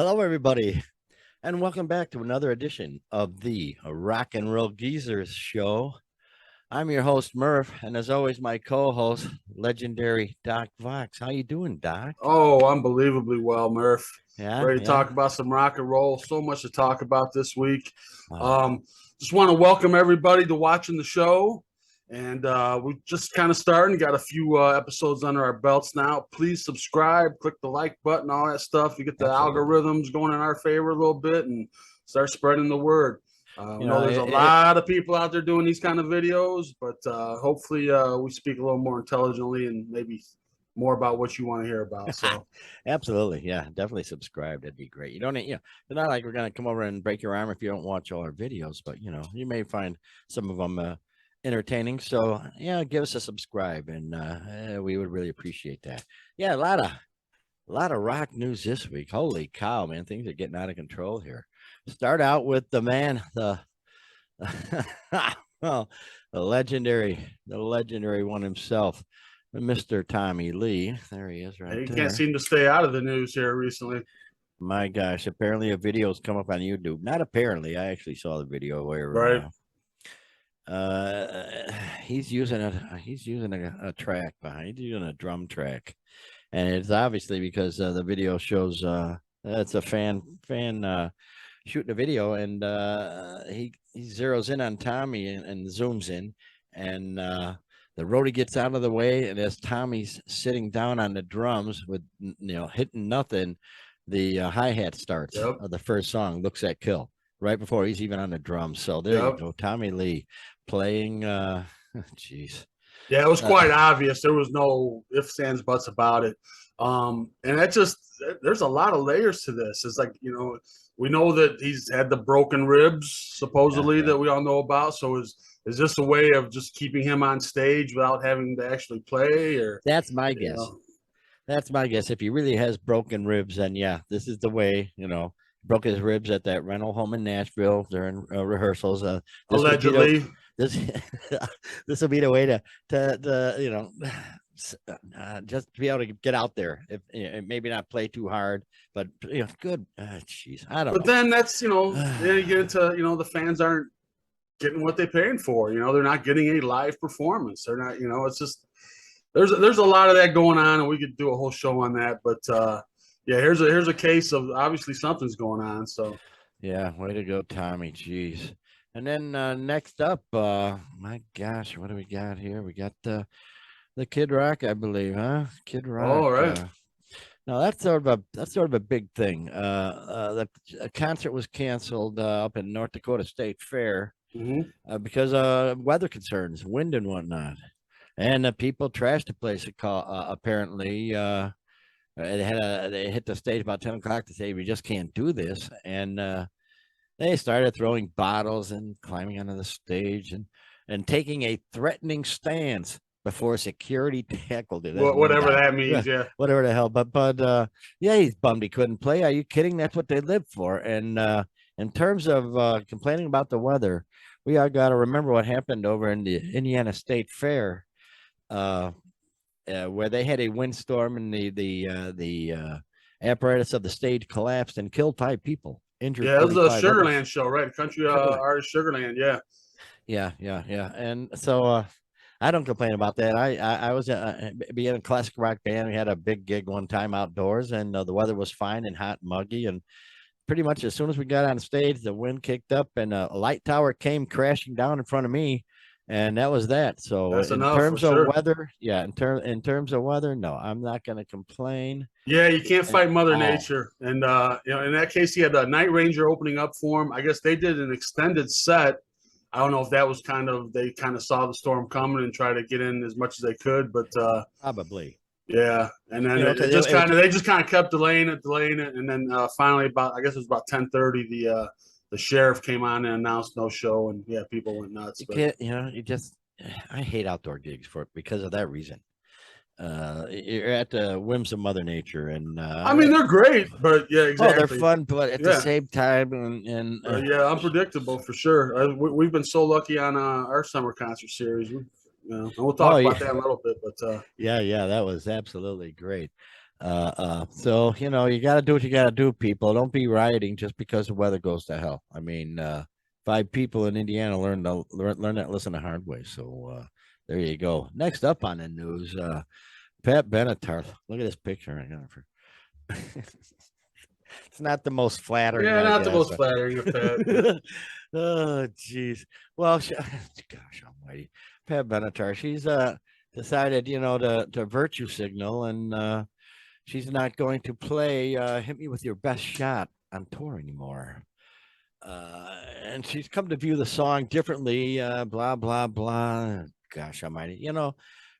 Hello, everybody, and welcome back to another edition of the RnRGzrs show. I'm your host, Murph, and as always, my co-host, legendary Doc Vox. How you doing, Doc? Oh, unbelievably well, Murph. Yeah, Ready to yeah. talk about some rock and roll. So much to talk about this week. Oh, Just want to welcome everybody to watching the show. And we just kind of starting, got a few episodes under our belts now. Please subscribe, click the like button, all that stuff. You get the absolutely. algorithms going in our favor a little bit and start spreading the word. We You know know, there's a lot of people out there doing these kind of videos, but hopefully we speak a little more intelligently and maybe more about what you want to hear about. So absolutely, yeah, definitely subscribe. That'd be great. You don't, it's not like we're gonna come over and break your arm if you don't watch all our videos, but you may find some of them entertaining. So yeah, give us a subscribe, and we would really appreciate that. Yeah, a lot of rock news this week. Holy cow, man, things are getting out of control here. Start out with the man, the well, the legendary one himself, Mr. Tommy Lee. There he is, right you there. can't seem to stay out of the news here recently. My gosh, apparently a video's come up on YouTube. Not apparently, I actually saw the video where Right. he's using a track behind, he's using a drum track, and it's obviously because the video shows it's a fan shooting a video, and he zeroes in on Tommy and zooms in, and the roadie gets out of the way, and as Tommy's sitting down on the drums with hitting nothing, the hi-hat starts of the first song, Looks at Kill, right before he's even on the drums. So there you go, Tommy Lee playing jeez. Yeah, it was quite obvious. There was no ifs, ands, buts about it. And that just, there's a lot of layers to this. It's like, we know that he's had the broken ribs, supposedly, that we all know about. So is this a way of just keeping him on stage without having to actually play? Or that's my guess. That's my guess. If he really has broken ribs, then yeah, this is the way. Broke his ribs at that rental home in Nashville during rehearsals. Allegedly. This will be the way to just be able to get out there. If maybe not play too hard, but good. Jeez, I don't know. But then that's then you get into the fans aren't getting what they're paying for. They're not getting a live performance. They're not. It's just there's a lot of that going on, and we could do a whole show on that. But yeah, here's a case of obviously something's going on. So yeah, way to go, Tommy. Jeez. And then next up, my gosh, what do we got here? We got the Kid Rock, I believe, huh? Kid Rock. All right. No, that's sort of a big thing. The concert was canceled up in North Dakota State Fair because of weather concerns, wind and whatnot, and people trashed the place. Apparently, they hit the stage about 10 o'clock to say we just can't do this, and they started throwing bottles and climbing onto the stage and taking a threatening stance before security tackled it. Whatever that means, yeah. Whatever the hell. But yeah, he's bummed he couldn't play. Are you kidding? That's what they live for. And in terms of complaining about the weather, we all got to remember what happened over in the Indiana State Fair, where they had a windstorm and the apparatus of the stage collapsed and killed 5 people. Injured. Yeah, it was a Sugarland show, right? Country artist Sugarland, yeah. Yeah. And so I don't complain about that. I was being a classic rock band. We had a big gig one time outdoors, and the weather was fine and hot and muggy. And pretty much as soon as we got on stage, the wind kicked up, and a light tower came crashing down in front of me, and that was that. So in terms of weather, in terms of weather, no, I'm not going to complain. Yeah, you can't fight Mother Nature. And in that case, he had the Night Ranger opening up for him. I guess they did an extended set. I don't know if that was they kind of saw the storm coming and tried to get in as much as they could, but probably. Yeah, and then they just kind of kept delaying it, and then finally I guess it was about 10:30. The sheriff came on and announced no show, and yeah, people went nuts. I hate outdoor gigs because of that reason. You're at the whims of Mother Nature, and I mean they're great, but yeah, exactly. They're fun, but at the same time, and yeah, unpredictable for sure. We've been so lucky on our summer concert series. And we'll talk about that in a little bit, but yeah, that was absolutely great. So you know, you got to do what you got to do, people. Don't be rioting just because the weather goes to hell. I mean, 5 people in Indiana learn that lesson the hard way. So there you go. Next up on the news, Pat Benatar. Look at this picture I got for. It's not the most flattering, Yeah, I not the guess. most flattering of Pat. Oh, jeez. Well, gosh almighty. Pat Benatar, she's decided, you know, to virtue signal, and she's not going to play Hit Me With Your Best Shot on tour anymore. And she's come to view the song differently, blah, blah, blah. Gosh almighty. You know,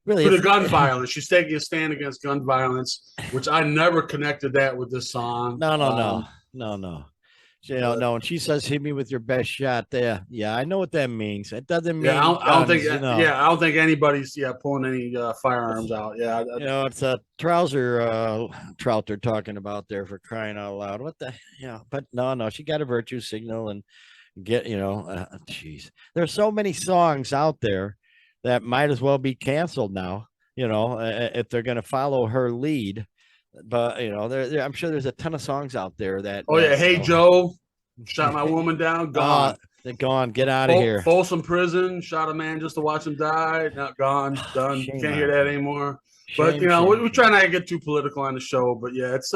really, To the it's gun violence. She's taking a stand against gun violence, which I never connected that with this song. no. You know, no, and she says, "Hit me with your best shot." There, yeah, I know what that means. It doesn't mean I don't think. guns, you know. Yeah, I don't think anybody's pulling any firearms out. Yeah, You know, it's a trouser trout they're talking about there, for crying out loud. What the, but no, she got a virtue signal and get, jeez. There's so many songs out there that might as well be canceled now, you know, if they're going to follow her lead. But, you know, I'm sure there's a ton of songs out there that. Oh, yeah. Hey, you know, Joe, shot my woman down, gone. They're gone. Get out of here. Folsom Prison, shot a man just to watch him die. Not gone, done. Shame Can't hear on that you. anymore. Shame, But, you know, shame, we try not to get too political on the show. But, yeah, it's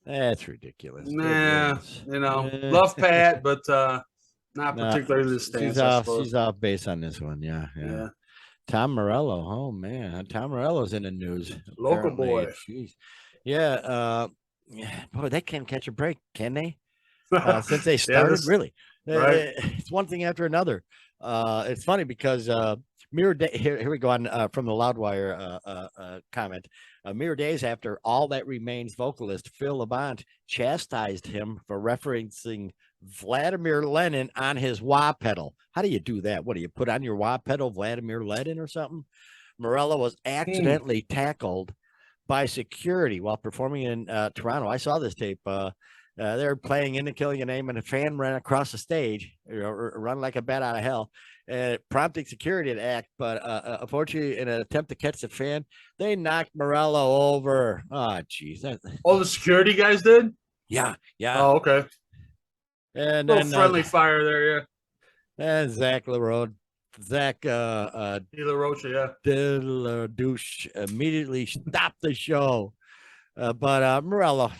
that's ridiculous. nah, you know, love Pat, but not particularly the stance. She's off base on this one. Yeah. Tom Morello. Oh man, Tom Morello's in the news. Local boy. Jeez. Yeah. Boy, they can't catch a break, can they? Since they started, really. Right. It's one thing after another. It's funny because mere day. Here we go on from the Loudwire comment. Mere days after All That Remains vocalist Phil Labonte chastised him for referencing Vladimir Lenin on his wah pedal. How do you do that? What do you put on your wah pedal, Vladimir Lenin or something? Morello was accidentally tackled by security while performing in Toronto. I saw this tape. They're playing Into Killing a Name, and a fan ran across the stage, run like a bat out of hell, prompting security to act. But unfortunately, in an attempt to catch the fan, they knocked Morello over. Oh, geez. Oh, the security guys did? Yeah. Oh, okay. And a little then friendly fire there, yeah. And Zach LaRoche, yeah. Douche immediately stopped the show. But Morello,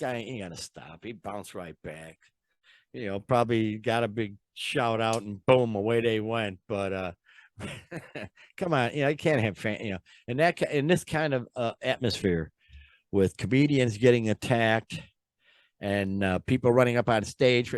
guy ain't gonna stop. He bounced right back. Probably got a big shout out and boom, away they went. But come on, you can't have fan, in this kind of atmosphere with comedians getting attacked and people running up on stage for,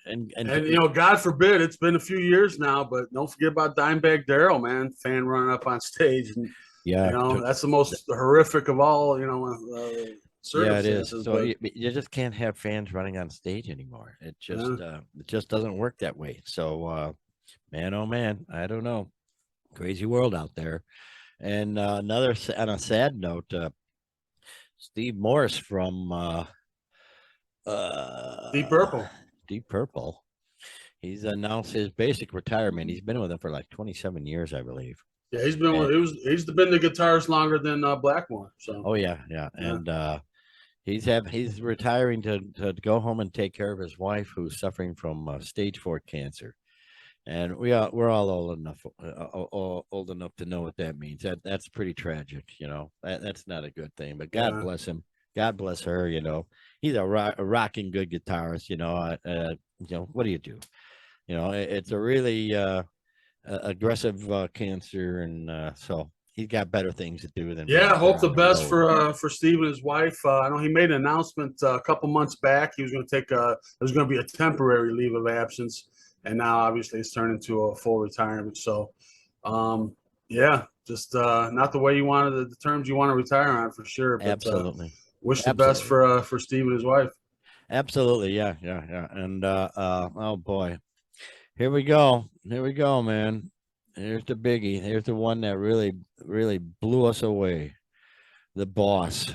and God forbid, it's been a few years now, but don't forget about Dimebag Darrell, man, fan running up on stage, and that's the most horrific of all, yeah, it is. So you just can't have fans running on stage anymore. It just doesn't work that way. So man, oh man, I don't know, crazy world out there. And on a sad note, Steve Morse from Deep Purple. He's announced his basic retirement. He's been with them for like 27 years, I believe. Yeah, he's been the guitarist longer than Blackmore. So. Oh yeah. And he's retiring to go home and take care of his wife, who's suffering from stage 4 cancer. And we're all old enough to know what that means. That's pretty tragic. That's not a good thing. But God bless him. God bless her. He's a rocking good guitarist. What do you do? It's a really aggressive cancer, and so he's got better things to do than. Yeah, hope the best for Steve and his wife. I know he made an announcement a couple months back. He was going to take there's going to be a temporary leave of absence, and now obviously it's turned into a full retirement. So, just not the way you wanted the terms you want to retire on for sure. But, absolutely. Wish the best for Steve and his wife. Absolutely, yeah. And oh boy, here we go, man. Here's the biggie. Here's the one that really, really blew us away. The Boss.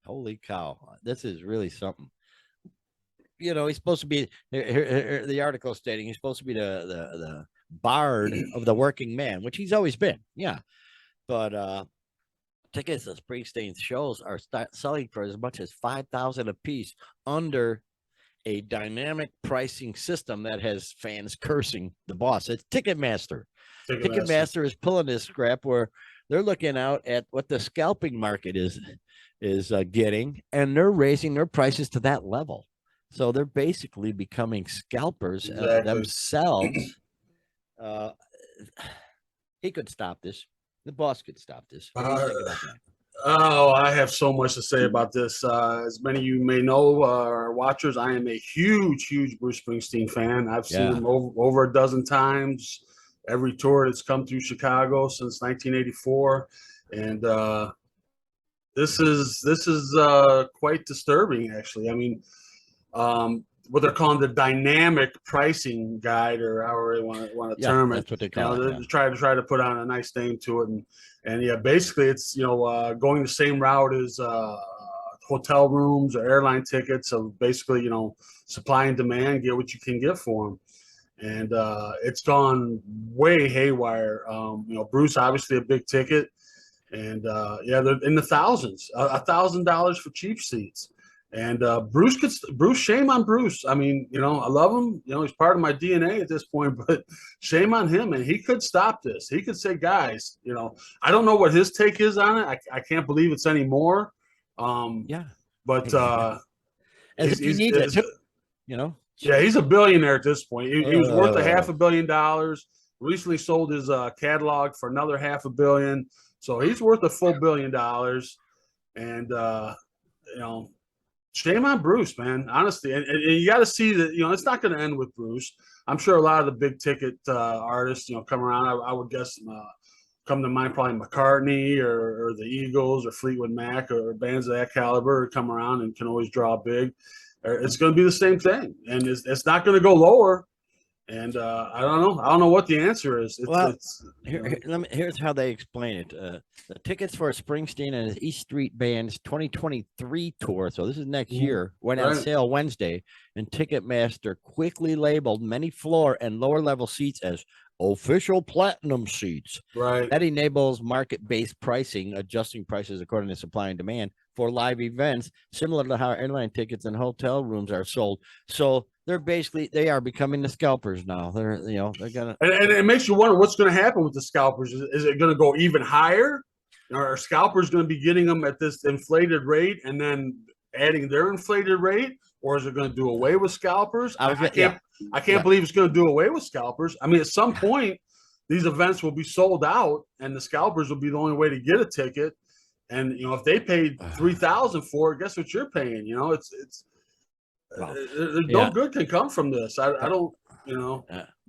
Holy cow! This is really something. He's supposed to be. The article stating he's supposed to be the bard of the working man, which he's always been. Yeah, but tickets to Springsteen shows are selling for as much as $5,000 a piece under a dynamic pricing system that has fans cursing the boss. It's Ticketmaster. Ticketmaster is pulling this scrap where they're looking out at what the scalping market is getting, and they're raising their prices to that level. So they're basically becoming scalpers themselves. He could stop this. The boss could stop this. What do you think about that? Oh, I have so much to say about this. As many of you may know, our watchers, I am a huge Bruce Springsteen fan. I've seen him over a dozen times. Every tour that's come through Chicago since 1984, and this is quite disturbing, actually. I mean, what they're calling the dynamic pricing guide, or however they want to term it. That's what they call it. They try to put on a nice name to it, and yeah, basically it's going the same route as hotel rooms or airline tickets. Of basically supply and demand, get what you can get for them. And it's gone way haywire. Bruce, obviously a big ticket, and they're in the thousands, $1,000 for cheap seats. And Bruce, shame on Bruce. I mean, I love him. He's part of my DNA at this point, but shame on him. And he could stop this. He could say, guys, I don't know what his take is on it. I can't believe it's any more. But as if he needs it, Yeah, he's a billionaire at this point. He was worth $500 million. Recently sold his catalog for another $500 million. So he's worth a full $1 billion. And shame on Bruce, man. Honestly, and you got to see that it's not going to end with Bruce. I'm sure a lot of the big ticket artists come around. I would guess come to mind probably McCartney or the Eagles or Fleetwood Mac or bands of that caliber come around and can always draw big. It's going to be the same thing, and it's not going to go lower. And I don't know what the answer is. Here's how they explain it. The tickets for Springsteen and his East Street Band's 2023 tour, so this is next year, went on sale Wednesday, and Ticketmaster quickly labeled many floor and lower level seats as official platinum seats. Right. That enables market-based pricing, adjusting prices according to supply and demand for live events, similar to how airline tickets and hotel rooms are sold. So they are becoming the scalpers now. They're gonna, and it makes you wonder what's going to happen with the scalpers. Is it going to go even higher? Are scalpers going to be getting them at this inflated rate and then adding their inflated rate, or is it going to do away with scalpers? I can't believe it's going to do away with scalpers. I mean, at some point, these events will be sold out, and the scalpers will be the only way to get a ticket. And if they paid $3,000 for it, guess what you're paying? No good can come from this. I don't.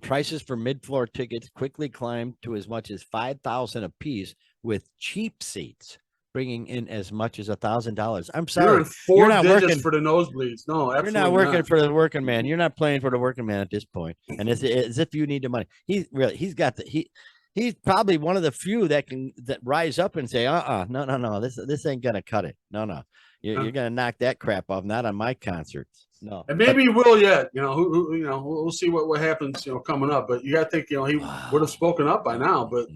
Prices for mid-floor tickets quickly climbed to as much as $5,000 a piece, with cheap seats bringing in as much as $1,000. I'm sorry, you're not working for the nosebleeds. No, absolutely you're not working for the working man. You're not playing for the working man at this point. And it's as if you need the money. He's probably one of the few that rise up and say, no, this ain't gonna cut it. No, you're gonna knock that crap off. Not on my concerts. No, and maybe he will yet. We'll see what happens. Coming up. But you got to think. He would have spoken up by now. But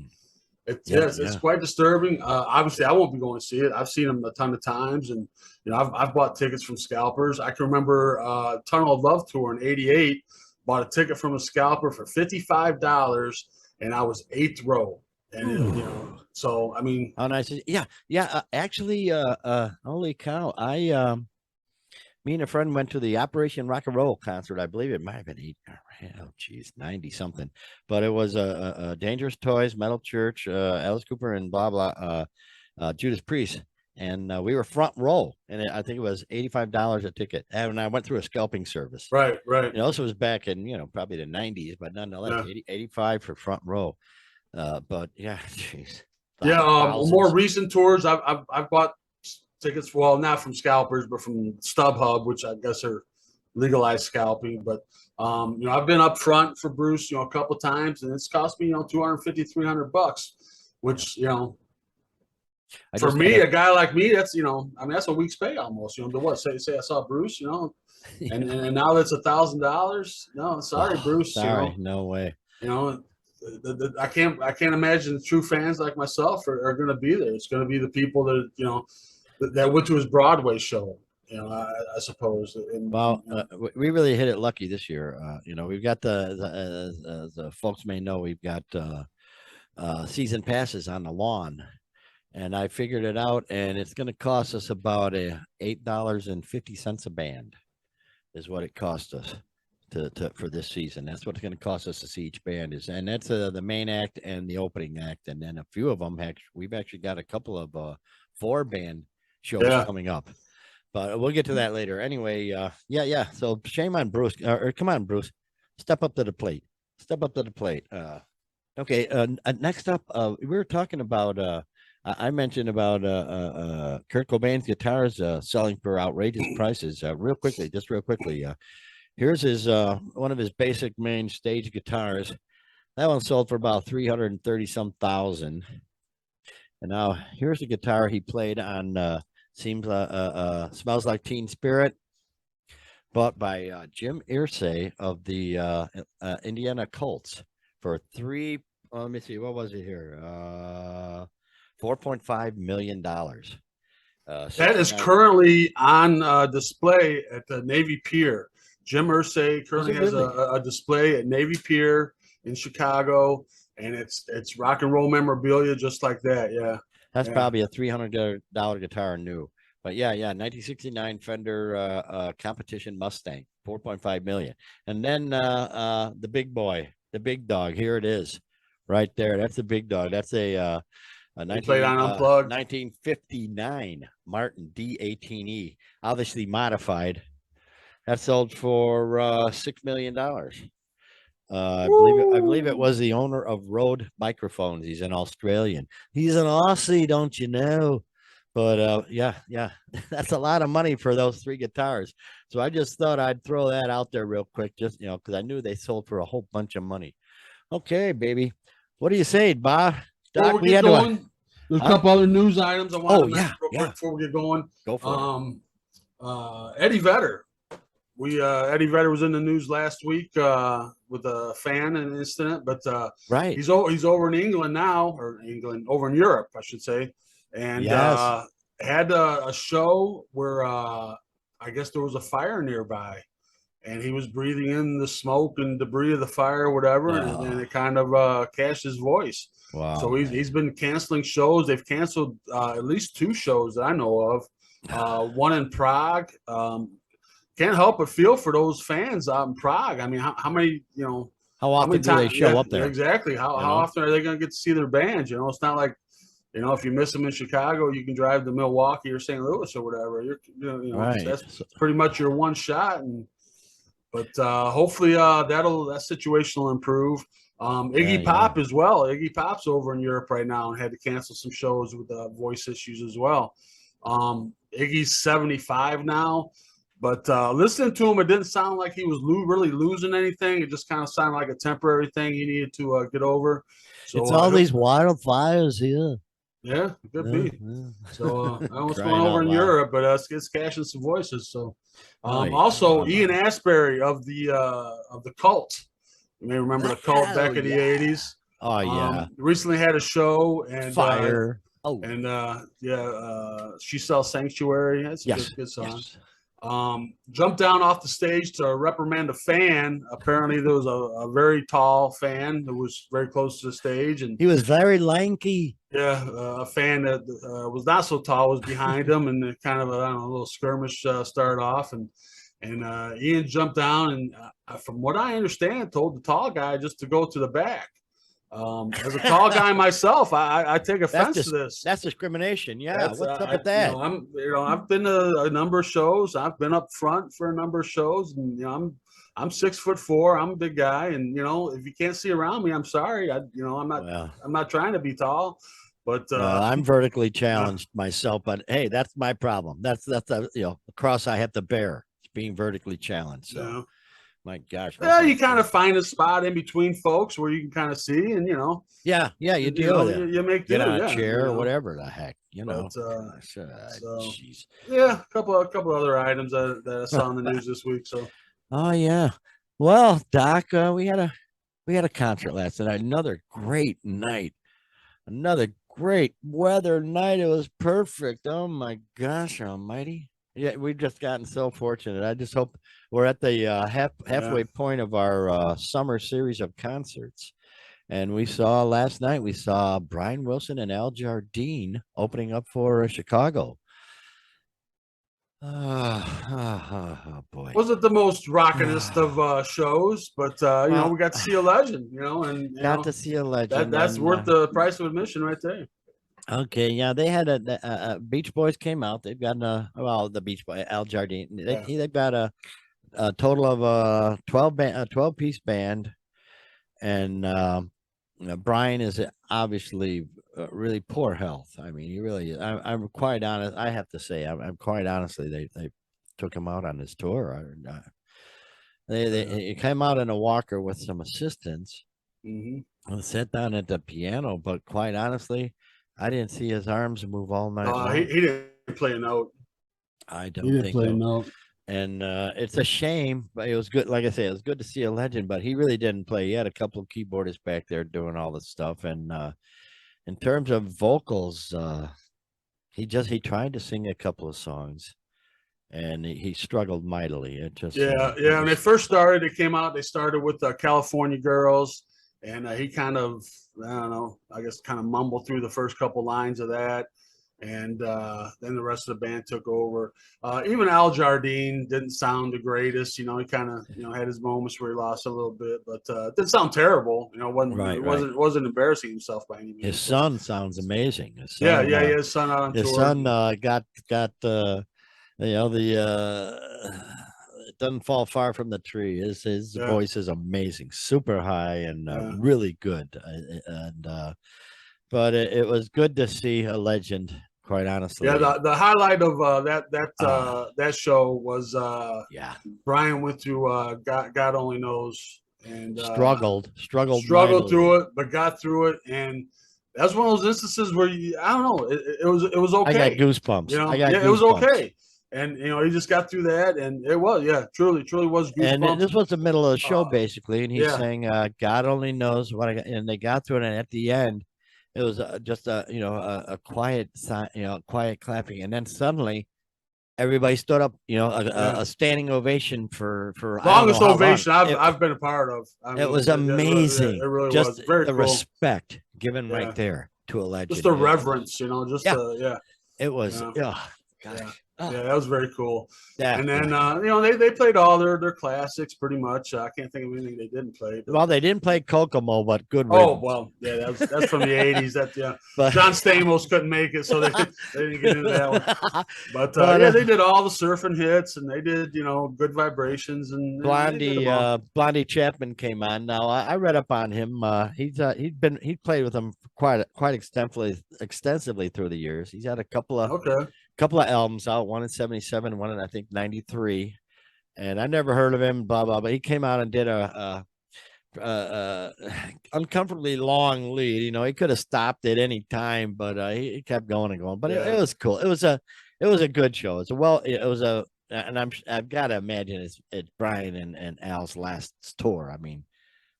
it's quite disturbing. Obviously, I won't be going to see it. I've seen him a ton of times, and I've bought tickets from scalpers. I can remember Tunnel of Love tour in '88. Bought a ticket from a scalper for $55. And I was 8th row, and so I mean, how nice! Actually, holy cow! Me and a friend went to the Operation Rock and Roll concert. I believe it might have been 90 something, but it was a Dangerous Toys, Metal Church, Alice Cooper, and blah blah, Judas Priest, and we were front row, and I think it was $85 a ticket. And I went through a scalping service. Right. This was back in probably the 90s, but nonetheless, 85 for front row. But yeah, jeez. More recent tours, I've bought tickets. Well, not from scalpers, but from StubHub, which I guess are legalized scalping. But I've been up front for Bruce, a couple times, and it's cost me $250, $300, which for me, a guy like me, that's that's a week's pay almost. Say I saw Bruce, and now that's $1,000. No, sorry, Bruce. Sorry, no way. I can't imagine the true fans like myself are going to be there. It's going to be the people that that went to his Broadway show. I suppose. Well, we really hit it lucky this year. We've got the folks may know we've got season passes on the lawn, and I figured it out, and it's going to cost us about $8.50 a band, is what it cost us to for this season. That's what it's going to cost us to see each band is, and that's the main act and the opening act, and then a few of them we've actually got a couple of 4-band shows coming up. But we'll get to that later. Anyway, yeah. So shame on Bruce. Or come on, Bruce. Step up to the plate. Step up to the plate. Okay. Next up, we were talking about. I mentioned about Kurt Cobain's guitars selling for outrageous prices. Real quickly. Here's his one of his basic main stage guitars. That one sold for about 330 thousand. And now here's the guitar he played on. Smells Like Teen Spirit, bought by Jim Irsay of the Indiana Colts for let me see, what was it here? $4.5 million. That is currently on display at the Navy Pier. Jim Irsay currently has a display at Navy Pier in Chicago, and it's rock and roll memorabilia just like that. Yeah. That's probably a $300 guitar new. But yeah, 1969 Fender competition Mustang, 4.5 million. And then the big boy, the big dog, here it is, right there. That's the big dog. That's a 1959 Martin D18E, obviously modified. That sold for $6 million. I believe it was the owner of Rode Microphones. He's an Australian. He's an Aussie, don't you know? But yeah, that's a lot of money for those 3 guitars. So I just thought I'd throw that out there real quick, just because I knew they sold for a whole bunch of money. Okay, baby, what do you say, Bob? Doc, we had going. There's a couple other news items I want to mention real quick before we get going. Go for it. Eddie Vedder. Eddie Vedder was in the news last week with a fan and an incident, but right, he's over in England now, over in Europe, I should say, and had a show where I guess there was a fire nearby, and he was breathing in the smoke and debris of the fire or whatever, and it kind of cashed his voice. Wow! So he's been canceling shows. They've canceled at least 2 shows that I know of. One in Prague. Can't help but feel for those fans out in Prague. I mean, how many, how often do they show up there? Exactly. How often are they going to get to see their bands? It's not like, if you miss them in Chicago, you can drive to Milwaukee or St. Louis or whatever. Right. That's pretty much your one shot. But hopefully that situation will improve. Iggy Pop as well. Iggy Pop's over in Europe right now and had to cancel some shows with voice issues as well. Iggy's 75 now. But listening to him, it didn't sound like he was really losing anything. It just kind of sounded like a temporary thing he needed to get over. So it's all these wildfires here. Yeah, it could be. Yeah. So I don't know what's going over in Europe, but it's cashing some voices. So also Ian Astbury of the Cult. You may remember the Cult back in the 80s. Oh yeah. Recently had a show and Fire. She Sells Sanctuary. That's a good song. Yes. Jumped down off the stage to reprimand a fan. Apparently there was a very tall fan who was very close to the stage, and he was very lanky. Yeah, a fan that was not so tall was behind him, and kind of a little skirmish started off, and Ian jumped down, and from what I understand, told the tall guy just to go to the back. As a tall guy myself, I take offense to this. That's discrimination. Yeah, what's up with that? I've been to a number of shows. I've been up front for a number of shows, and I'm 6'4". I'm a big guy, and if you can't see around me, I'm sorry. I'm not trying to be tall, but I'm vertically challenged myself. But hey, that's my problem. That's the cross I have to bear. It's being vertically challenged. So. My gosh. Yeah, you kind of find a spot in between folks where you can kind of see, and Yeah, you deal with it. You make get on a chair or whatever the heck, But, yeah, a couple other items that I saw in the news this week. So. Oh yeah. Well, Doc, we had a We had a concert last night. Another great night. Another great weather night. It was perfect. Oh my gosh almighty. Yeah, we've just gotten so fortunate. I just hope we're at the halfway point of our summer series of concerts. And we saw last night, we saw Brian Wilson and Al Jardine opening up for Chicago. Oh, boy. Wasn't the most rockinest of shows, but you know, Well, we got to see a legend, you know, and you got know, to see a legend. that's and, worth the price of admission right there. Okay, yeah, they had a Beach Boys came out. They've got the Beach Boy Al Jardine. They've got a total of 12 piece band, and Brian is obviously really poor health. I mean, he really is. I'm quite honest. I have to say, I'm quite honestly, they took him out on this tour. He came out in a walker with some assistants and sat down at the piano, but quite honestly, I didn't see his arms move all night long. He didn't play a note. I don't think so. And it's a shame, but it was good. Like I say, it was good to see a legend, but he really didn't play. He had a couple of keyboardists back there doing all the stuff. And in terms of vocals, he tried to sing a couple of songs, and he struggled mightily. It just When they first started, it came out. They started with California Girls, and he kind of, I don't know, I guess kind of mumbled through the first couple lines of that. And then the rest of the band took over. Even Al Jardine didn't sound the greatest. You know, he kind of, you know, had his moments where he lost a little bit, but it didn't sound terrible. You know, it wasn't embarrassing himself by any means. His son sounds amazing. His son, his son out on tour. His son got you know, it doesn't fall far from the tree. His voice is amazing, super high and really good. But it was good to see a legend. Quite honestly, the highlight of that show was Brian went to God only knows, and struggled through it, but got through it, and that's one of those instances where I don't know, it was okay. I got goosebumps. You know, it was okay. And you know, he just got through that, and it was truly was goosebumps. And this was the middle of the show basically, and he's saying, "God only knows what I got," and they got through it, and at the end, it was just a quiet sign, quiet clapping, and then suddenly everybody stood up, a standing ovation for longest ovation I've been a part of. I mean, it was amazing. It really just was very the cool. Respect given right there to a legend. Just the reverence, it was. Gosh. That was very cool. Yeah. And then they played all their classics pretty much. I can't think of anything they didn't play. Well, they didn't play Kokomo, but good. Oh well, that's from the '80s. But John Stamos couldn't make it, so they didn't get into that one. But they did all the surfing hits, and they did Good Vibrations and Blondie Chapman came on. Now I read up on him. He'd played with them quite extensively through the years. He's had a couple of albums out, one in 77, one in I think 93, and I never heard of him, blah blah, but he came out and did a uncomfortably long lead. He could have stopped at any time, but he kept going and going. But it was cool. It was a good show. I've got to imagine it's Brian and Al's last tour. I mean,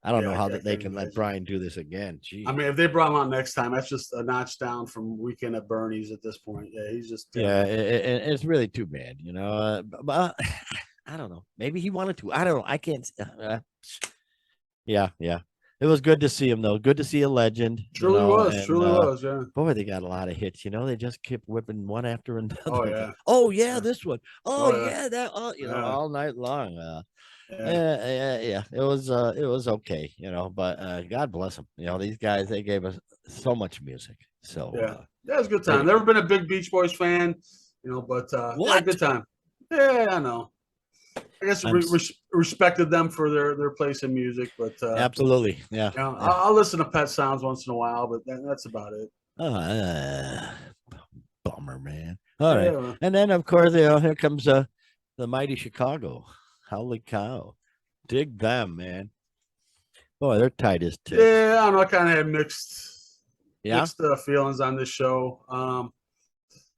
I don't know how they can let Brian do this again. Jeez. I mean, if they brought him on next time, that's just a notch down from Weekend at Bernie's at this point. Yeah, he's just it's really too bad, But I don't know. Maybe he wanted to. I don't know. I can't. Yeah. It was good to see him though. Good to see a legend. Truly was. Yeah. Boy, they got a lot of hits. They just kept whipping one after another. Oh yeah. Oh yeah, this one. That. All night long. Yeah. It was okay, but God bless them. These guys, they gave us so much music. So it was a good time. Never been a big Beach Boys fan, but a good time. Yeah, I know. I guess respected them for their place in music, but absolutely, yeah. I'll listen to Pet Sounds once in a while, but that's about it. Bummer, man. All right, and then of course, here comes the mighty Chicago. Holy cow. Dig them, man. Boy, they're tight as tits. Yeah, I don't know. I kind of had mixed feelings on this show.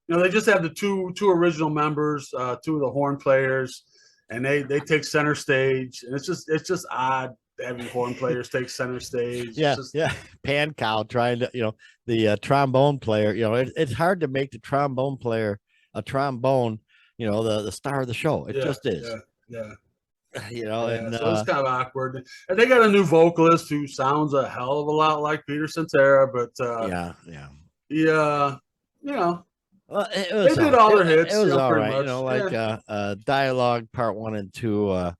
They just have the two original members, two of the horn players, and they take center stage, and it's just odd having horn players take center stage. Yeah, Just, yeah. Pan cow trying to, the trombone player. It's hard to make the trombone player a trombone. The star of the show. It just is. yeah. And So it's kind of awkward. And they got a new vocalist who sounds a hell of a lot like Peter Cetera, but yeah. Well, they did all their hits. It was all pretty right. much. Dialogue part 1 and 2.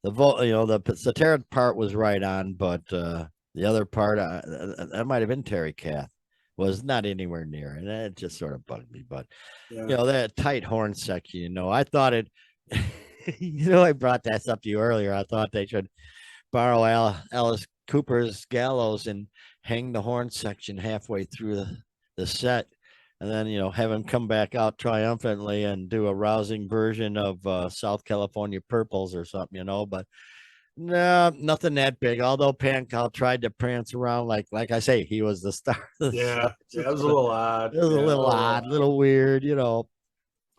The Cetera part was right on, but the other part that might have been Terry Kath was not anywhere near, and it just sort of bugged me. But that tight horn section, I thought it. I brought that up to you earlier. I thought they should borrow Alice Cooper's Gallows and hang the horn section halfway through the set, and then have him come back out triumphantly and do a rousing version of South California Purples or something, but no, nothing that big. Although Pankow tried to prance around like I say, he was the star. Yeah, it was a little odd. It was a little odd, little weird,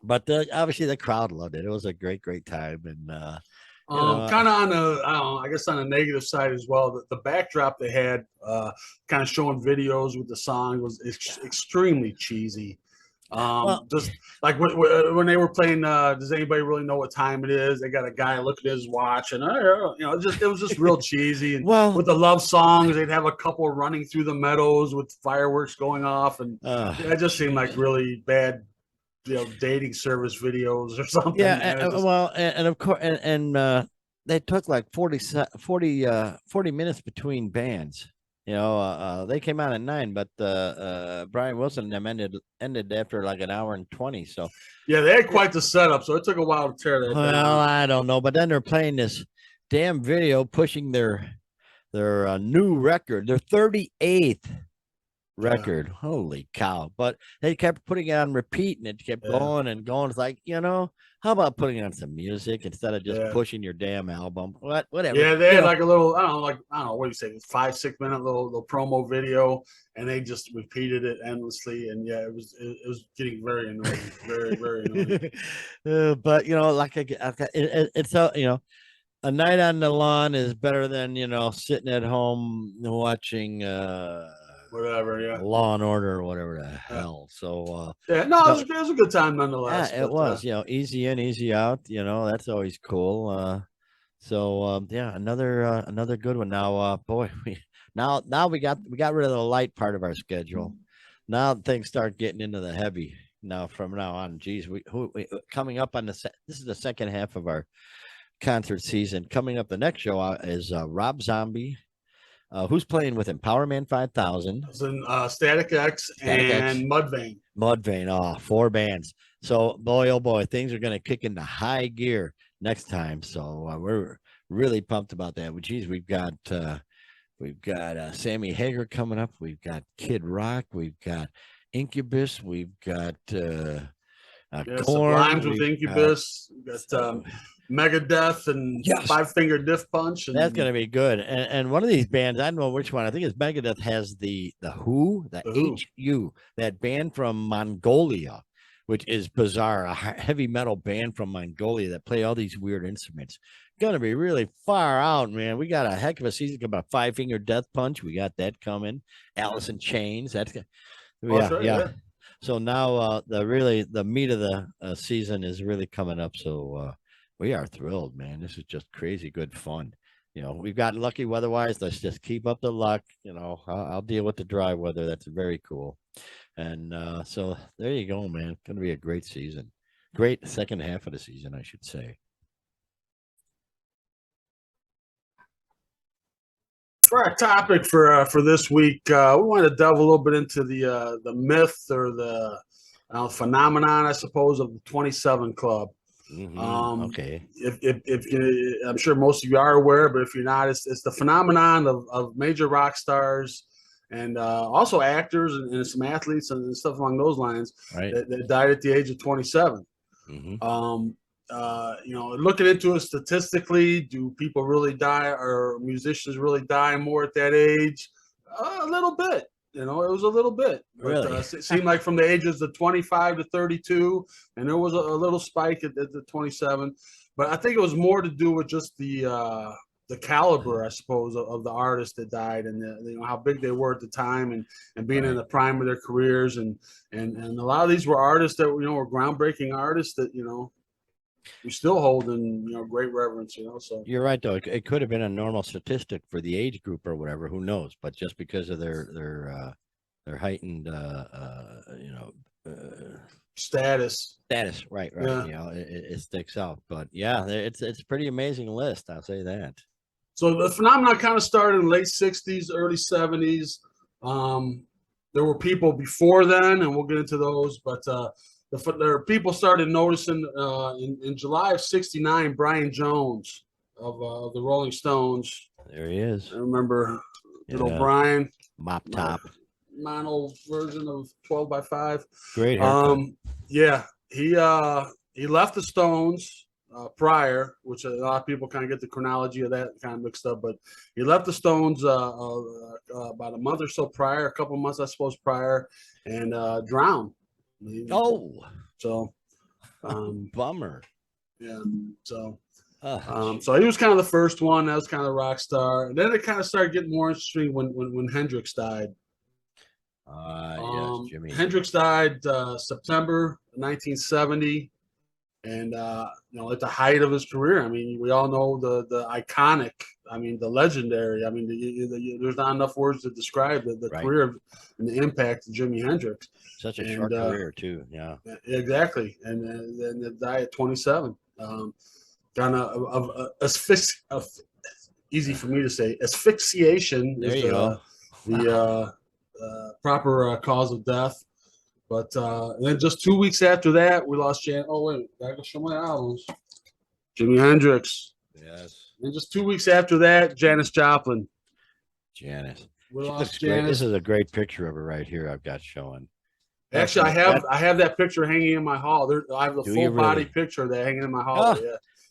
But obviously the crowd loved it. It was a great time, and kind of on the, I guess on the negative side as well. The backdrop they had, kind of showing videos with the song was extremely cheesy. Just like when they were playing, does anybody really know what time it is? They got a guy looking at his watch, and it was just real cheesy. And with the love songs, they'd have a couple running through the meadows with fireworks going off, and it just seemed like really bad. Dating service videos or something. Yeah, and of course, and they took like 40 minutes between bands. They came out at 9, but Brian Wilson and them ended after like an hour and 20. So yeah, they had quite the setup, so it took a while to tear that down. Well, I don't know, but then they're playing this damn video, pushing their new record, their 38th record. Holy cow. But they kept putting it on repeat, and it kept going and going. It's like, how about putting on some music instead of just pushing your damn album? Whatever. Yeah, they had like a little, I don't know, what do you say, 5-6 minute little promo video, and they just repeated it endlessly. And it was getting very annoying. Very, very annoying. But it's a night on the lawn is better than sitting at home watching whatever, Law and Order or whatever the hell. So it was a good time nonetheless. Yeah, it was. Easy in, easy out. That's always cool. Another good one. Now, boy, we got rid of the light part of our schedule. Now things start getting into the heavy. Now from now on, geez, we coming up on this is the second half of our concert season. Coming up, the next show is Rob Zombie. Who's playing with him? Power Man 5000. It's in Static X and Mudvayne. Mudvayne. 4 bands. So boy, oh boy, things are going to kick into high gear next time. So we're really pumped about that. Well, geez, we've got Sammy Hagar coming up. We've got Kid Rock. We've got Incubus. We've got Korn. Sublimes with Incubus. We've got Megadeth and Five Finger Diff Punch. And that's going to be good. And one of these bands, I don't know which one. I think it's Megadeth has the Who, HU, that band from Mongolia, which is bizarre. A heavy metal band from Mongolia that play all these weird instruments. Going to be really far out, man. We got a heck of a season coming up. Five Finger Death Punch. We got that coming. Alice in Chains. That's yeah. So now the meat of the season is really coming up. So we are thrilled, man. This is just crazy good fun. We've got lucky weather-wise. Let's just keep up the luck. I'll deal with the dry weather. That's very cool. And so there you go, man. It's going to be a great season. Great second half of the season, I should say. For our topic for this week, we want to delve a little bit into the myth or the phenomenon, I suppose, of the 27 Club. Okay. If you, I'm sure most of you are aware, but if you're not, it's the phenomenon of major rock stars and also actors and some athletes and stuff along those lines that died at the age of 27. Looking into it statistically, do people really die, or musicians really die more at that age? A little bit. It was a little bit. Really? It seemed like from the ages of 25 to 32, and there was a little spike at the 27. But I think it was more to do with just the the caliber, I suppose, of the artists that died, and how big they were at the time, and being in the prime of their careers, and a lot of these were artists that were groundbreaking artists that we still hold in great reverence. So you're right though. It could have been a normal statistic for the age group or whatever. Who knows? But just because of their heightened status, right. Yeah. It sticks out. But yeah, it's a pretty amazing list. I'll say that. So the phenomenon kind of started in the late 60s, early 70s. There were people before then, and we'll get into those, but there people started noticing in July of '69, Brian Jones of the Rolling Stones. There he is. I remember good old Brian. Mop top. Mono version of 12 by 5. Great haircut. Yeah, he left the Stones prior, which a lot of people kind of get the chronology of that kind of mixed up, but he left the Stones about a month or so prior, a couple months I suppose prior, and drowned. So bummer. Yeah, so so he was kind of the first one. That was kind of the rock star, and then it kind of started getting more interesting when Hendrix died. Yes, Jimmy Hendrix died September 1970, and at the height of his career. I mean, we all know the iconic, the legendary. There's not enough words to describe the career and the impact of Jimi Hendrix. Such a short career too. Yeah, exactly. And then died at 27. Kind of easy for me to say. Asphyxiation there is you go. The proper cause of death. But and then just 2 weeks after that, we lost Jan. Oh wait, I gotta show my albums. Jimi Hendrix. Yes. And just 2 weeks after that, Janis Joplin. Janis. We lost Janis. This is a great picture of her right here. I've got showing. Actually, I have that picture hanging in my hall. I have the full body picture of that hanging in my hall.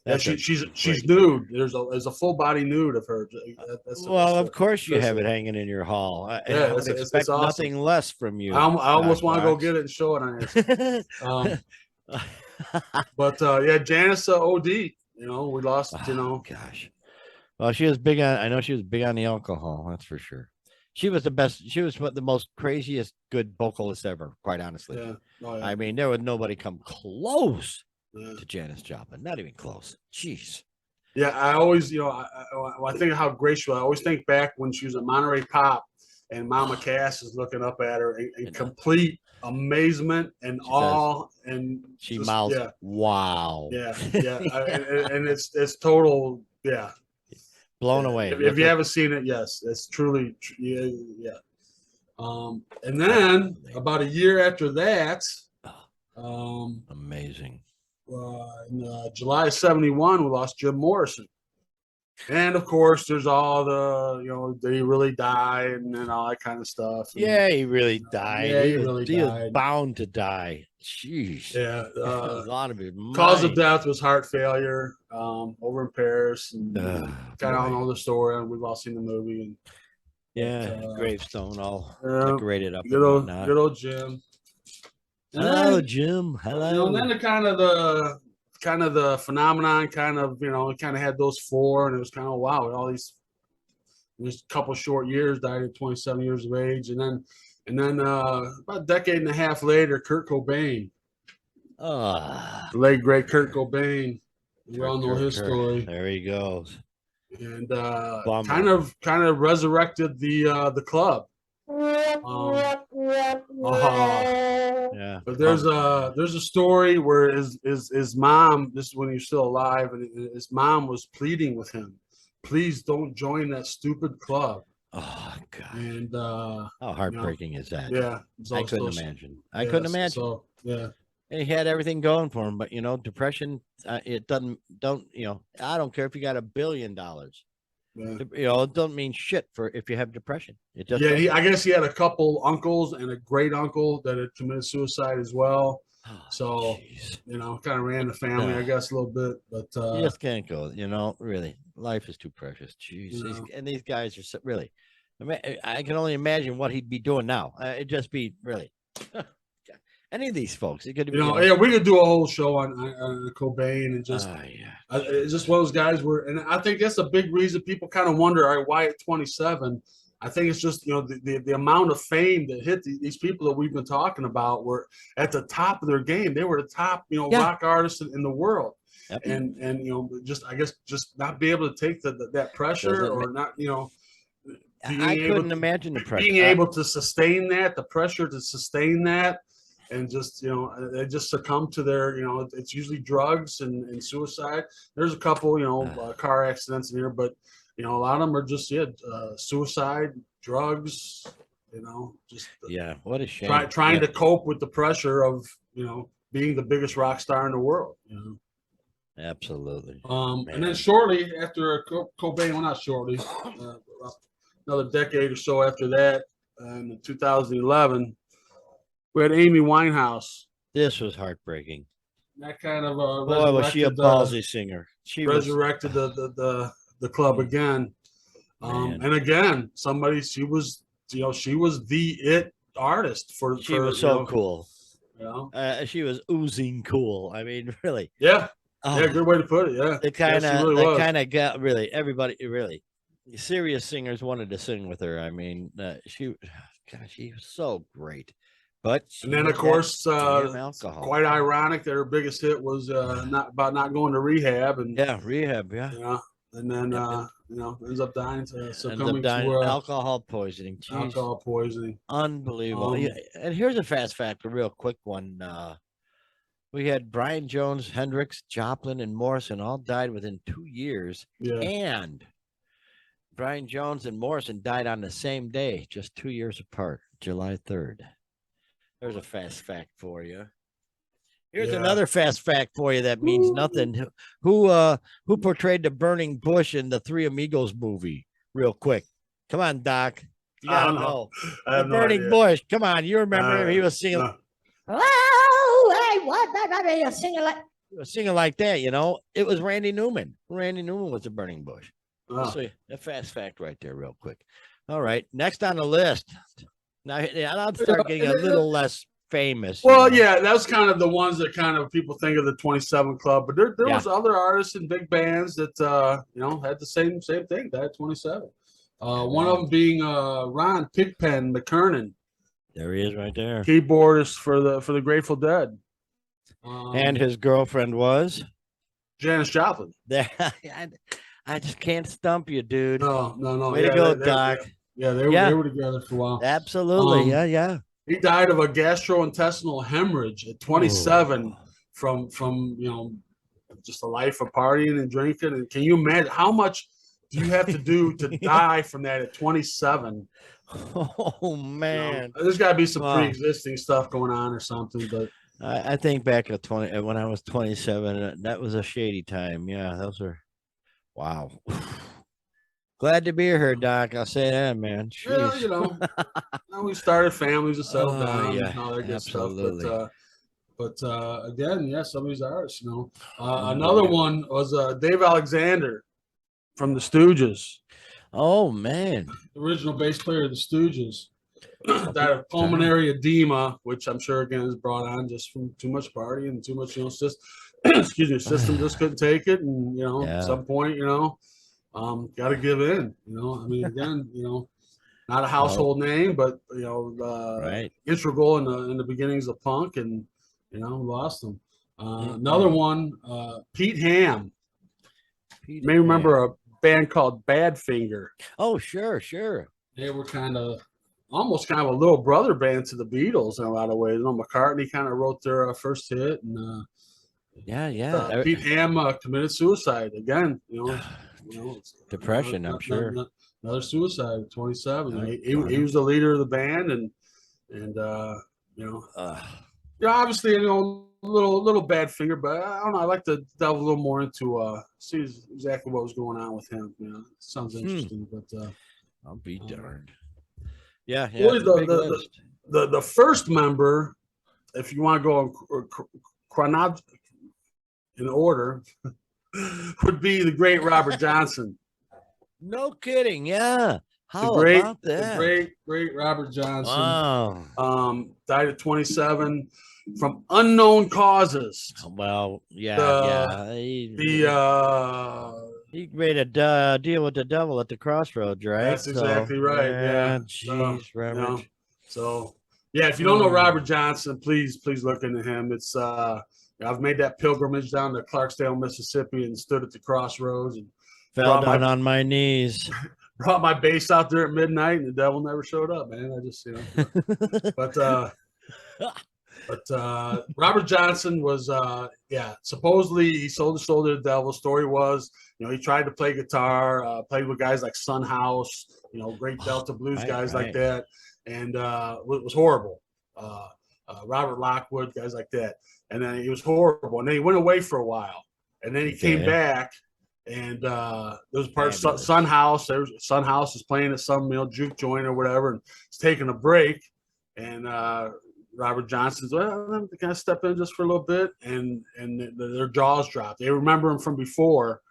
Yeah, she's nude. There's a full body nude of her. Of course you have it hanging in your hall. I would expect awesome. Nothing less from you. I almost want to go get it and show it on here. But yeah, Janis OD. We lost. Gosh. Well, she was big on. I know she was big on the alcohol. That's for sure. She was the best. She was the most craziest good vocalist ever. Quite honestly. Yeah. Oh, yeah. I mean, there would nobody come close. To Janis Joplin, not even close. Jeez. Yeah, I always, I think of how great she was. I always think back when she was at Monterey Pop, and Mama Cass is looking up at her in complete amazement and awe, and she mouths, "Wow." Yeah, and it's total, blown away. If you haven't seen it, yes, it's truly, yeah. And then about a year after that, amazing. In July of '71, we lost Jim Morrison, and of course, there's all the did he really die and all that kind of stuff. And, yeah, he really died. Yeah, he really died. Was bound to die. Jeez. Yeah. Cause of death was heart failure over in Paris, and kind of know the story. And we've all seen the movie. And gravestone all decorated up. Good old Jim. Hello, Jim. Hello. And then the kind of the phenomenon it kind of had those four, and it was kind of wow, all these couple short years, died at 27 years of age, and then about a decade and a half later, Kurt Cobain. The late great Kurt Cobain. We all know his story. There he goes. And kind of resurrected the club. Yeah. But there's a story where his mom, this is when he's still alive, and his mom was pleading with him, please don't join that stupid club. Oh God. And how heartbreaking is that? Yeah. I couldn't imagine. I couldn't imagine. So yeah. He had everything going for him, but depression, it don't I don't care if you got $1 billion. Yeah. It doesn't mean shit if you have depression. It just I guess he had a couple uncles and a great uncle that had committed suicide as well. So kind of ran the family, I guess, a little bit. But you just can't go. Really, life is too precious. Jeez, and these guys are really. I can only imagine what he'd be doing now. It'd just be really. Any of these folks. It could be, Yeah, we could do a whole show on Cobain and just. yeah. It's just one of those guys where, and I think that's a big reason people kind of wonder, all right, why at 27? I think it's just, the amount of fame that hit these people that we've been talking about were at the top of their game. They were the top, rock artists in the world. Yep. And just, I guess, just not be able to take that pressure or not, I couldn't imagine the pressure. Being able to sustain that, the pressure to sustain that. And just, they just succumb to their, it's usually drugs and suicide. There's a couple, car accidents in here, but, a lot of them are just, suicide, drugs, just. What a shame. Trying to cope with the pressure of, being the biggest rock star in the world, Absolutely. And then shortly after Cobain, well, not shortly, another decade or so after that, in 2011, we had Amy Winehouse. This was heartbreaking. That kind of boy, was she a ballsy singer. She resurrected the club again. And again, she was the it artist for. She was so cool. She was oozing cool. I mean, really. Yeah. Good way to put it. Yeah. It kind of got really everybody really. Serious singers wanted to sing with her. I mean, she was so great. But and then, of course, quite ironic that her biggest hit was not going to rehab and rehab, and then ends up dying succumbing to alcohol poisoning. Jeez. Alcohol poisoning, unbelievable. And here's a fast fact, a real quick one. We had Brian Jones, Hendrix, Joplin, and Morrison all died within 2 years, and Brian Jones and Morrison died on the same day, just 2 years apart, July 3rd. There's a fast fact for you. Here's another fast fact for you that means nothing. Who portrayed the burning bush in the Three Amigos movie? Real quick. Come on, Doc. You gotta know. The burning bush. Come on. You remember he was singing. Oh, hey, what? Singing like that, It was Randy Newman. Randy Newman was the burning bush. So a fast fact right there, real quick. All right. Next on the list. Now I'll start getting a little less famous. Well, that was kind of the ones that kind of people think of the 27 Club, but there was other artists and big bands that had the same thing. That 27. One of them being Ron Pigpen McKernan. There he is, right there. Keyboardist for the Grateful Dead. And his girlfriend was Janis Joplin. I just can't stump you, dude. No. Way to go, Doc. Yeah, they were together for a while. Absolutely. Yeah. He died of a gastrointestinal hemorrhage at 27 from just a life of partying and drinking. And can you imagine how much do you have to do to die from that at 27? Oh man, there's got to be some pre-existing stuff going on or something. But I think back at when I was 27, that was a shady time. Yeah, those were wow. Glad to be here, Doc. I'll say that, man. Jeez. Yeah, we started families and settled down and all that good absolutely. Stuff. But again, some of these artists, another one was Dave Alexander from the Stooges. Oh man, the original bass player of the Stooges. Died of pulmonary edema, which I'm sure again is brought on just from too much partying and too much, system just couldn't take it, and at some point, got to give in. I mean, again, not a household name, but integral in the beginnings of punk, and lost them. Another one, Pete Ham. You may remember a band called Badfinger. Oh, sure. They were almost kind of a little brother band to the Beatles in a lot of ways. McCartney kind of wrote their first hit, and Pete Ham committed suicide again. Depression, I'm sure. Another suicide at 27. He was the leader of the band, and obviously, little Badfinger, but I don't know. I like to delve a little more into see exactly what was going on with him. It sounds interesting, but I'll be darned. Yeah. The first member, if you want to go chronological in order, would be the great Robert Johnson. No kidding. Yeah. How about that? The great Robert Johnson. Wow. Died at 27. from unknown causes. Well, yeah, The- he made a deal with the devil at the crossroads, right? That's exactly right. Yeah. Jeez, Robert. So yeah, if you don't know Robert Johnson, please look into him. It's I've made that pilgrimage down to Clarksdale, Mississippi, and stood at the crossroads and Fell down on my knees. Brought my bass out there at midnight, and the devil never showed up, man. I just, but Robert Johnson was, supposedly he sold his soul to the devil. Story was, he tried to play guitar, played with guys like Sun House, great Delta blues guys like that, and it was horrible. Robert Lockwood, guys like that, and then he was horrible. And then he went away for a while, and then he came back. And there was part of Sun House. Sun House is playing at some juke joint or whatever, and it's taking a break. And Robert Johnson's, well, I'm gonna step in just for a little bit, and their jaws dropped. They remember him from before,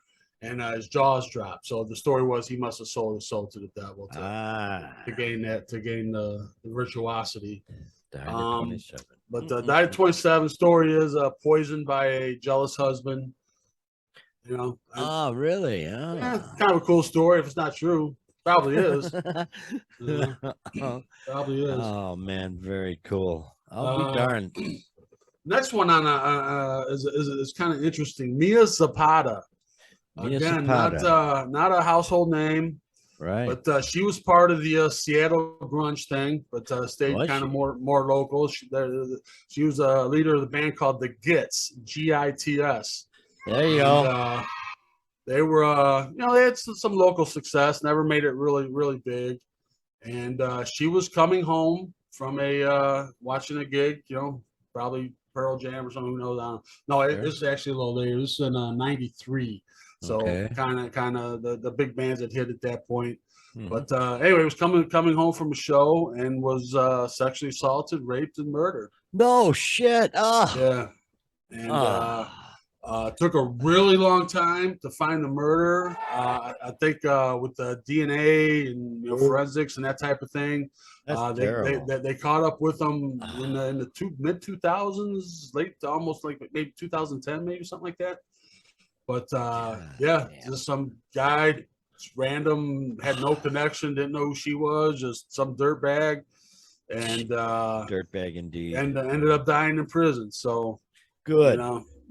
and his jaws dropped. So the story was he must have sold his soul to the devil to gain the virtuosity. Died at 27. But died at 27. Story is poisoned by a jealous husband. Oh, really? Kind of a cool story. If it's not true, probably is. Probably is. Oh man, very cool. I'll be darned. Next one on is kind of interesting. Mia Zapata. Again, Zapata. Not a household name, right? But she was part of the Seattle grunge thing, but stayed kind of more local. She was a leader of the band called the Gits, Gits. There you go. They were, they had some local success. Never made it really, really big. And she was coming home from watching a gig. Probably Pearl Jam or something. Who knows? No, this is actually a little later. This is in '93. So kind of the big bands that hit at that point. Mm-hmm. But anyway, was coming home from a show and was sexually assaulted, raped, and murdered. No shit. Yeah. And took a really long time to find the murderer. I think with the DNA and forensics and that type of thing, they caught up with them in the mid 2000s, late almost like maybe 2010, maybe something like that. But just some guy, random, had no connection, didn't know who she was, just some dirtbag, and dirtbag indeed, and ended up dying in prison. So good.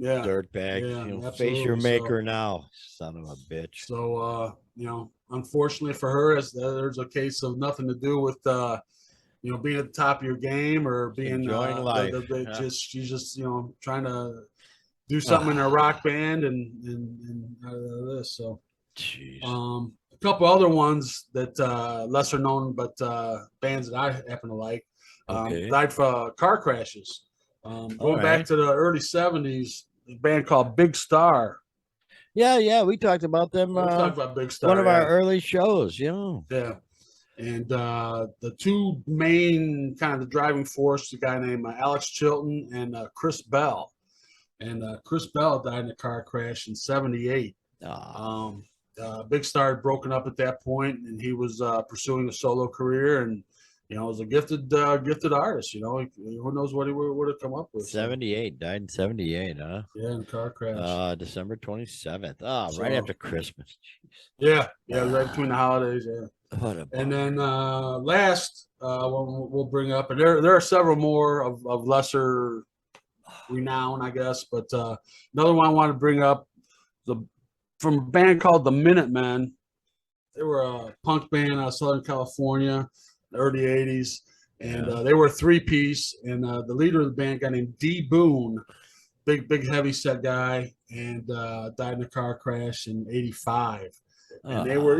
Yeah, dirtbag. Face your maker now, son of a bitch. So unfortunately for her, as there's a case of nothing to do with being at the top of your game or being enjoying life. She's just trying to do something in her rock band and out of this. So jeez. A couple other ones that lesser known, but bands that I happen to like died for car crashes. Going back to the early 70s, a band called Big Star. Yeah, we talked about them. We talked about Big Star. One of our early shows, Yeah. And the two main kind of the driving force, a guy named Alex Chilton and Chris Bell. And Chris Bell died in a car crash in '78. Big Star had broken up at that point, and he was pursuing a solo career, and was a gifted artist. Who knows what he would have come up with. 78, died in 78, huh? Yeah, in a car crash. December 27th. Right after Christmas. Jeez. Yeah, right between the holidays. Yeah. And then last one we'll bring up, and there are several more of lesser renown, I guess, but another one I want to bring up from a band called the Minutemen. They were a punk band out of Southern California. Early 80s, and they were a three-piece, and the leader of the band, a guy named Boon, big heavy set guy, and died in a car crash in '85. And they were,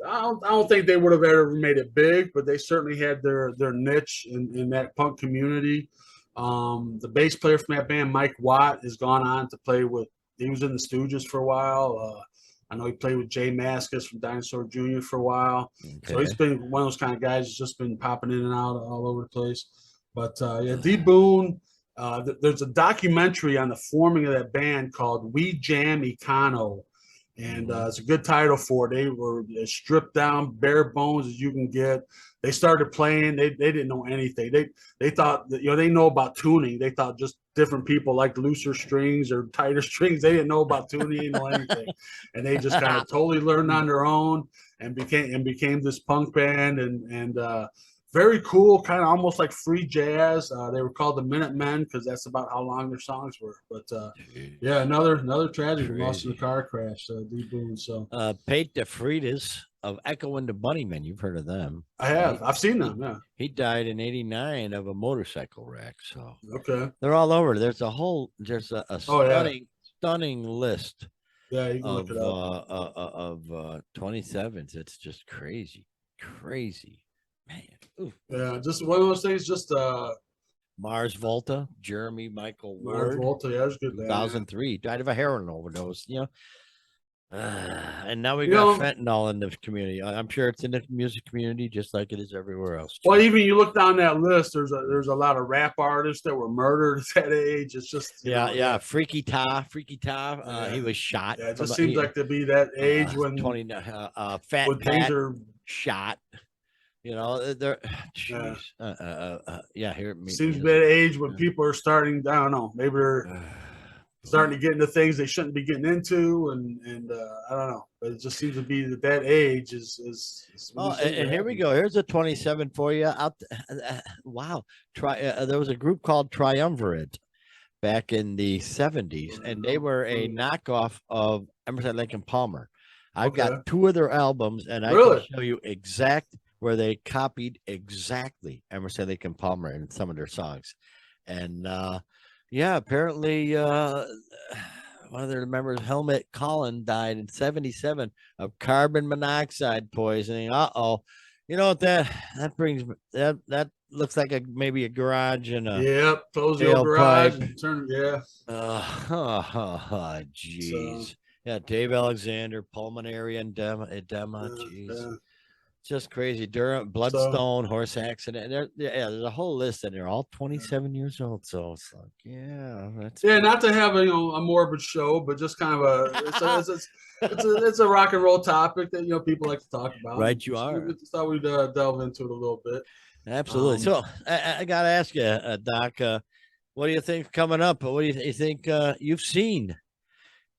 I don't think they would have ever made it big, but they certainly had their niche in that punk community. The bass player from that band, Mike Watt, has gone on to play with. He was in the Stooges for a while. I know he played with Jay Mascis from Dinosaur Jr. for a while. Okay. So he's been one of those kind of guys that's just been popping in and out all over the place. But D. Boon, there's a documentary on the forming of that band called We Jam Econo. And it's a good title for it. They were as stripped down, bare bones as you can get. They started playing. They didn't know anything. They thought that, they know about tuning. They thought just different people like looser strings or tighter strings. They didn't know about tuning, they didn't know anything, and they just kind of totally learned on their own and became this punk band and very cool, kind of almost like free jazz. They were called the Minutemen because that's about how long their songs were. But yeah, another tragedy, lost in a car crash. D. Boon. So Pate DeFreitas of Echo and the Bunnymen. You've heard of them? I have. I've seen them. Yeah. He died in '89 of a motorcycle wreck. So okay, they're all over. There's a stunning list. Yeah, you can look it up. Of 27s. It's just crazy, man. Oof. Yeah, just one of those things. Just Mars Volta, Jeremy Michael Mars Ward, Volta, yeah, it was good. 2003, died of a heroin overdose. And now we got fentanyl in the community. I'm sure it's in the music community just like it is everywhere else. Well, even you look down that list, there's a lot of rap artists that were murdered at that age. It's just Freaky Ta, he was shot. Yeah, it just seems like to be that age when 20 Fat when Pat things are shot. They're here seems to be that age when people are starting. I don't know, maybe they're starting to get into things they shouldn't be getting into, and I don't know, but it just seems to be that age is and here we go. Here's a 27 for you. Wow. There was a group called Triumvirate back in the 70s, and they were a knockoff of Emerson, Lake and Palmer. I've got 2 of their albums, and I can show you where they copied exactly Emerson, Lake and Palmer in some of their songs. And apparently one of their members, Helmut Collin, died in 77 of carbon monoxide poisoning. You know what that brings? That looks like maybe a garage and a close the garage and turn jeez. Yeah, Dave Alexander, pulmonary edema. Jeez. Just crazy. Durham, Bloodstone, horse accident. There's a whole list, and they're all 27 years old. So it's like, not to have a morbid show, but just kind of it's a rock and roll topic that people like to talk about. Right, you are. We just thought we'd delve into it a little bit. Absolutely. So I got to ask you, Doc, what do you think coming up? What do you think you've seen?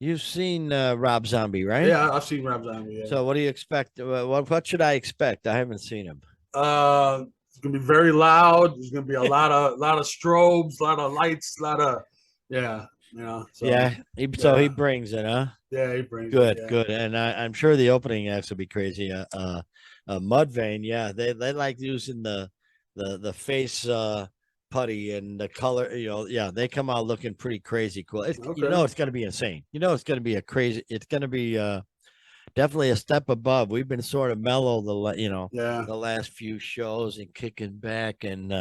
You've seen Rob Zombie, right? Yeah, I've seen Rob Zombie. Yeah. So what do you expect? What should I expect? I haven't seen him. It's gonna be very loud. There's gonna be a lot of strobes, a lot of lights, a lot of So he brings it, huh? Yeah, he brings good, it. Good. And I'm sure the opening acts will be crazy. Mudvayne, yeah, they like using the face putty and the color, they come out looking pretty crazy cool. It's going to be insane. It's going to be it's going to be definitely a step above. We've been sort of mellow the last few shows and kicking back, and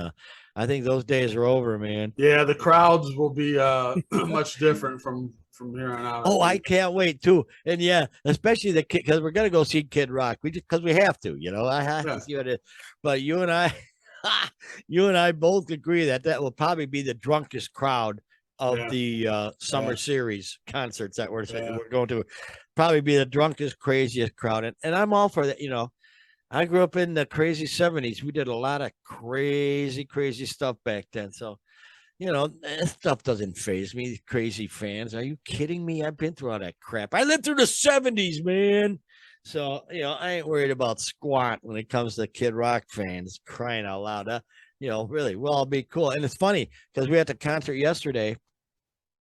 I think those days are over, man. Yeah, the crowds will be much different from here on out. I can't wait too. And especially the kid, because we're going to go see Kid Rock. Because we have to, I have to see what it is. But you and I both agree that will probably be the drunkest crowd of the summer series concerts that we're going to. Probably be the drunkest, craziest crowd. And I'm all for that. I grew up in the crazy 70s. We did a lot of crazy stuff back then. So, that stuff doesn't faze me. Crazy fans. Are you kidding me? I've been through all that crap. I lived through the 70s, man. So, I ain't worried about squat when it comes to Kid Rock fans crying out loud. Really, we'll all be cool. And it's funny because we had the concert yesterday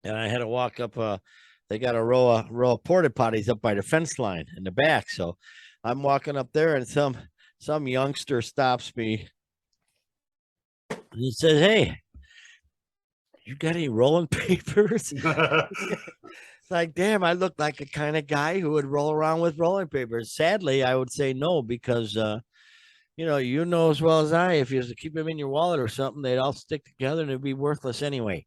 and I had to walk up. They got a row of porta potties up by the fence line in the back. So I'm walking up there and some youngster stops me. And he says, "Hey, you got any rolling papers?" It's like, damn, I look like a kind of guy who would roll around with rolling papers. Sadly, I would say no, because, you know as well as I, if you keep them in your wallet or something, they'd all stick together and it'd be worthless anyway.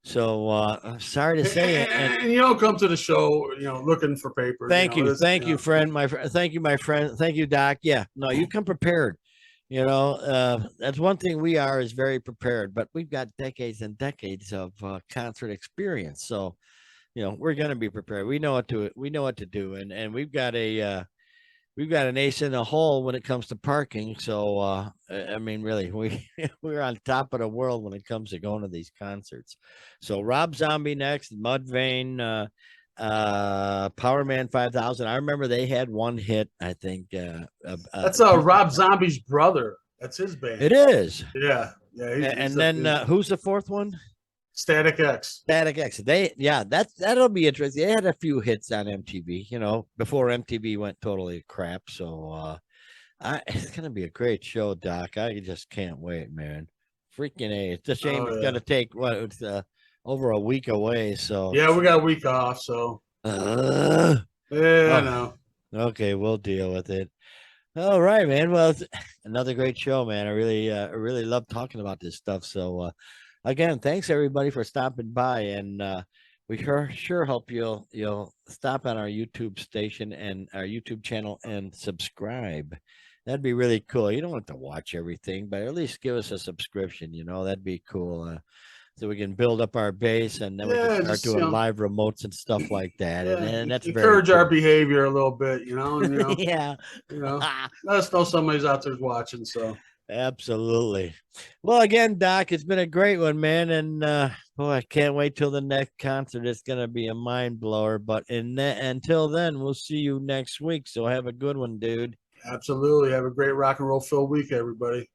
So I'm sorry to say it. And you don't come to the show, looking for papers. Thank you. Thank you, friend. Thank you, my friend. Thank you, Doc. Yeah, no, you come prepared. That's one thing we are is very prepared, but we've got decades and decades of concert experience. So, you know, we're gonna be prepared. We know what to do, and we've got an ace in the hole when it comes to parking. So I mean, really, we're on top of the world when it comes to going to these concerts. So Rob Zombie next, Mudvayne, Power Man 5000. I remember they had one hit, I think. That's Rob Zombie's brother. That's his band. It is. Yeah, yeah. And then who's the fourth one? Static X. Static X. That'll be interesting. They had a few hits on MTV, you know, before MTV went totally crap. So it's gonna be a great show, Doc. I just can't wait, man. Freaking A. It's a shame it's gonna take it's over a week away. So yeah, we got a week off, so yeah, I know. Okay, we'll deal with it. All right, man. Well, it's another great show, man. I really love talking about this stuff. So again, thanks everybody for stopping by, and we sure hope you'll stop on our YouTube station and our YouTube channel and subscribe. That'd be really cool. You don't have to watch everything, but at least give us a subscription. You know, that'd be cool. So we can build up our base, and then we can start doing live remotes and stuff like that. Yeah, and that's encourage very cool. our behavior a little bit, you know. And, you know yeah. You know, let us know somebody's out there watching. So absolutely. Well, again, Doc, it's been a great one, man. And boy, I can't wait till the next concert. It's gonna be a mind blower. But until then, we'll see you next week. So have a good one, dude. Absolutely. Have a great rock and roll filled week, everybody.